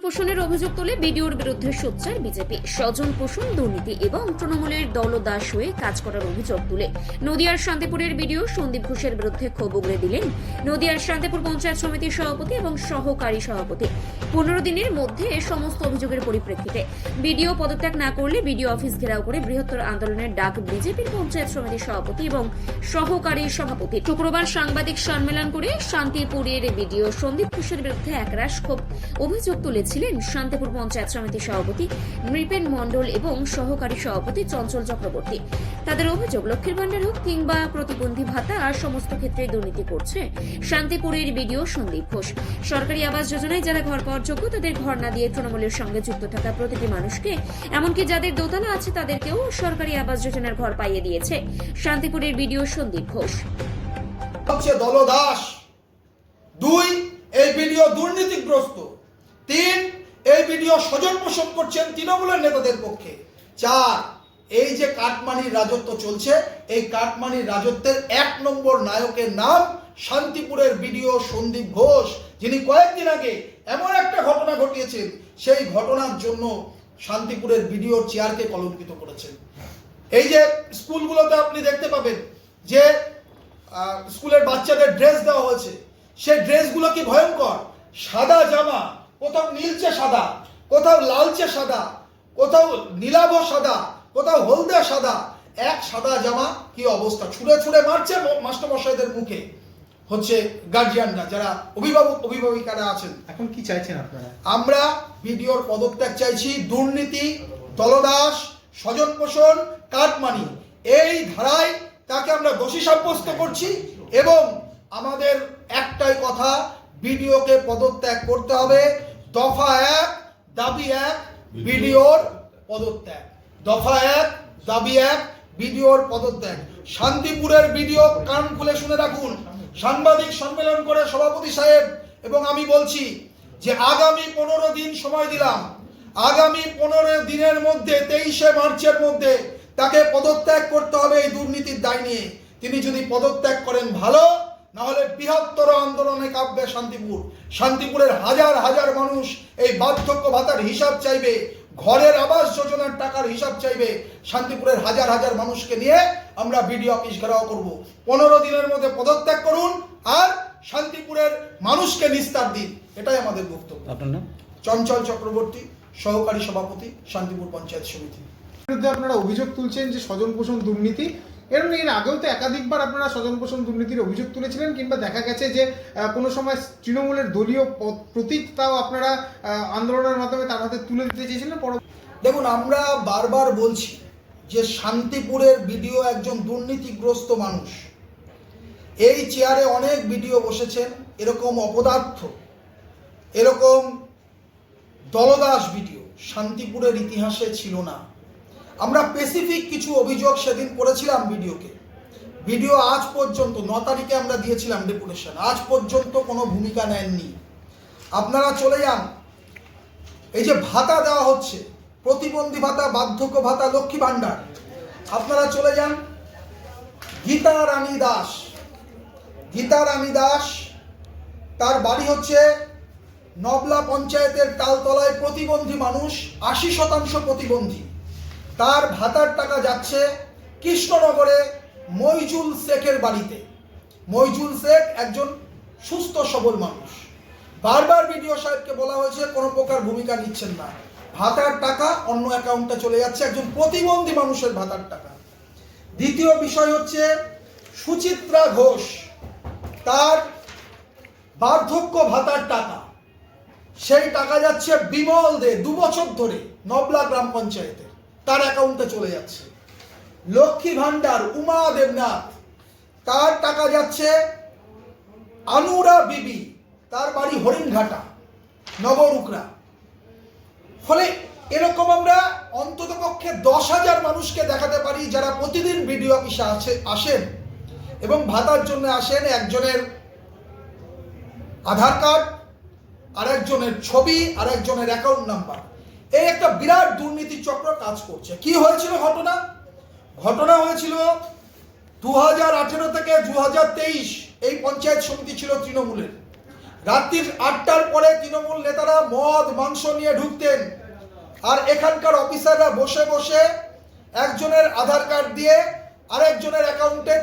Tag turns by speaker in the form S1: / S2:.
S1: পোষণের অভিযোগ তুলে বিডিওর বিরুদ্ধে সোচ্চার বিজেপি। স্বজন পোষণ, দুর্নীতি এবং তৃণমূলের দলদাস হয়ে কাজ করার অভিযোগ তুলে নদিয়ার শান্তিপুরের বিডিও সন্দীপ ঘোষের বিরুদ্ধে ক্ষোভ উগরে দিলেন নদিয়ার শান্তিপুর পঞ্চায়েত সমিতির সভাপতি এবং সহকারী সভাপতি। 15 দিনের মধ্যে সমস্ত অভিযোগের পরিপ্রেক্ষিতে বিডিও পদত্যাগ না করলে বিডিও অফিস ঘেরাও করে বৃহত্তর আন্দোলনের ডাক বিজেপির পঞ্চায়েত সমিতির সভাপতি এবং সহকারী সভাপতি। শুক্রবার সাংবাদিক সম্মেলন করে শান্তিপুরের বিডিও সন্দীপ ঘোষের বিরুদ্ধে একরাশ ক্ষোভ অভিযোগ তুলেছিলেন শান্তিপুর পঞ্চায়েত সমিতির সভাপতি নৃপেন মণ্ডল এবং সহকারী সভাপতি চঞ্চল চক্রবর্তী। তাদের অভিযোগ, লক্ষ্মীর ভান্ডার হোক কিংবা প্রতিবন্ধী ভাতা আর সমস্ত ক্ষেত্রে দুর্নীতি করছে শান্তিপুরের বিডিও সন্দীপ ঘোষ। সরকারি আবাস যোজনায় যারা ঘর পাওয়ার যোগ্য তাদের ঘর না দিয়ে তৃণমূলের সঙ্গে যুক্ত থাকা প্রতিটি মানুষকে, এমনকি যাদের দোতলা আছে তাদেরকেও সরকারি আবাস যোজনার ঘর পাইয়ে দিয়েছে শান্তিপুরের বিডিও সন্দীপ ঘোষ।
S2: দলদাস 2, এই ভিডিও দুর্নীতিগ্রস্ত। 3, এই ভিডিও স্বজন পোষণ করছেন তৃণমূলের নেতাদের পক্ষে। 4, এই যে কাটমানির রাজত্ব চলছে, এই কাটমানির রাজত্বের 1 নম্বর নায়কের নাম শান্তিপুরের ভিডিও সন্দীপ ঘোষ, যিনি কয়েকদিন আগে এমন একটা ঘটনা ঘটিয়েছেন, সেই ঘটনার জন্য শান্তিপুরের ভিডিওর চেয়ারকে কলঙ্কিত করেছেন। এই যে স্কুলগুলোতে আপনি দেখতে পাবেন যে স্কুলের বাচ্চাদের ড্রেস দেওয়া হয়েছে, সেই ড্রেসগুলো কি ভয়ঙ্কর। সাদা জামা, কোথাও নীলচে সাদা, কোথাও লালচে সাদা, কোথাও নীলাভ সাদা, কোথাও হলদে সাদা, এক সাদা জামা। কি অবস্থা, ছুঁড়ে ছুঁড়ে মারছে মাস্টারমশাইদের মুখে হচ্ছে গার্জিয়ানরা, যারা অভিভাবিকারা আছেন।
S3: এখন কি চাইছেন আপনারা?
S2: আমরা ভিডিওর পদত্যাগ চাইছি। দুর্নীতি, দলদাস, স্বজন পোষণ, কাটমানি, এই ধারায় তাকে আমরা দোষী সাব্যস্ত করছি এবং আমাদের একটাই কথা, ভিডিওকে পদত্যাগ করতে হবে। দফা 1, দাবি 1, ভিডিওর পদত্যাগ। দফা 1, দাবি 1, ভিডিওর পদত্যাগ। শান্তিপুরের ভিডিও কান খুলে শুনে রাখুন। সাংবাদিক সম্মেলন করে সভাপতি সাহেব এবং আমি বলছি যে আগামী 15 দিন সময় দিলাম। আগামী 15 দিনের মধ্যে 23শে মার্চের মধ্যে তাকে পদত্যাগ করতে হবে এই দুর্নীতির দায় নিয়ে। তিনি যদি পদত্যাগ করেন ভালো, না হলে বৃহত্তর আন্দোলনে কাঁপবে শান্তিপুর। শান্তিপুরের হাজার হাজার মানুষ এই বার্ধক্য ভাতার হিসাব চাইবে, ঘরের আবাস যোজনার টাকার হিসাব চাইবে। শান্তিপুরের হাজার হাজার মানুষকে নিয়ে আমরা বিডিও অফিস ঘেরাও করব। 15 দিনের মধ্যে পদত্যাগ করুন আর শান্তিপুরের মানুষকে নিস্তার দিন, এটাই আমাদের বক্তব্য।
S3: আপনার নাম?
S2: চঞ্চল চক্রবর্তী, সহকারী সভাপতি, শান্তিপুর পঞ্চায়েত সমিতি।
S3: বিরুদ্ধে আপনারা অভিযোগ তুলছেন যে স্বজন পোষণ দুর্নীতি। এর আগেও তো একাধিকবার আপনারা স্বজন পোষণ দুর্নীতির অভিযোগ তুলেছিলেন, কিংবা দেখা গেছে যে কোনো সময় তৃণমূলের দলীয় প্রতীকটাও আপনারা আন্দোলনের মাধ্যমে তার হাতে তুলে দিতে চেয়েছিলেন।
S2: দেখুন, আমরা বারবার বলছি যে শান্তিপুরের ভিডিও একজন দুর্নীতিগ্রস্ত মানুষ। এই চেয়ারে অনেক ভিডিও বসেছেন, এরকম অপদার্থ, এরকম দলদাস ভিডিও শান্তিপুরের ইতিহাসে ছিল না। আমরা স্পেসিফিক কিছু অভিযোগ সেদিন করেছিলাম ভিডিওকে। ভিডিও আজ পর্যন্ত 9 তারিখে আমরা দিয়েছিলাম ডেপুটেশন, আজ পর্যন্ত কোনো ভূমিকা নেননি। আপনারা চলে যান, এই যে ভাতা দেওয়া হচ্ছে, প্রতিবন্ধী ভাতা, বার্ধক্য ভাতা, লক্ষ্মী ভান্ডার, আপনারা চলে যান। গীতা রানী দাস, তার বাড়ি হচ্ছে নবলা পঞ্চায়েতের তালতলায়, প্রতিবন্ধী মানুষ, 80% প্রতিবন্ধী। তার ভাতার টাকা যাচ্ছে কৃষ্ণনগরে মইজুল শেখের বাড়িতে। মইজুল শেখ একজন সুস্থ সবল মানুষ। বারবার বিডিও সাহেবকে বলা হয়েছে, কোনো প্রকার ভূমিকা নিচ্ছেন না। ভাতার টাকা অন্য অ্যাকাউন্টে চলে যাচ্ছে একজন প্রতিবন্ধী মানুষের ভাতার টাকা। দ্বিতীয় বিষয় হচ্ছে সুচিত্রা ঘোষ, তার বার্ধক্য ভাতার টাকা, সেই টাকা যাচ্ছে বিমল দে 2 বছর ধরে নবলা গ্রাম পঞ্চায়েতে, তার অ্যাকাউন্টে চলে যাচ্ছে। লক্ষ্মী ভান্ডার উমা দেবনাথ, তার টাকা যাচ্ছে আনুরা বিবি, তার বাড়ি হরিণঘাটা, নবরুকরা। ফলে এরকম আমরা অন্তত পক্ষে 10,000 মানুষকে দেখাতে পারি যারা প্রতিদিন ভিডিও অফিসে আসেন এবং ভাতার জন্য আসেন। একজনের আধার কার্ড, আরেকজনের ছবি, আরেকজনের অ্যাকাউন্ট নাম্বার। এই একটা বিরাট দুর্নীতি চক্র কাজ করছে। কি হয়েছিল ঘটনা হয়েছিল 2018 থেকে 2023 এই পঞ্চায়েত সমিতি ছিল তৃণমূলের। রাত্রির 8টার পরে তৃণমূল নেতারা মদ মাংস নিয়ে ঢুকতেন, আর এখানকার অফিসাররা বসে বসে একজনের আধার কার্ড দিয়ে আরেকজনের অ্যাকাউন্টে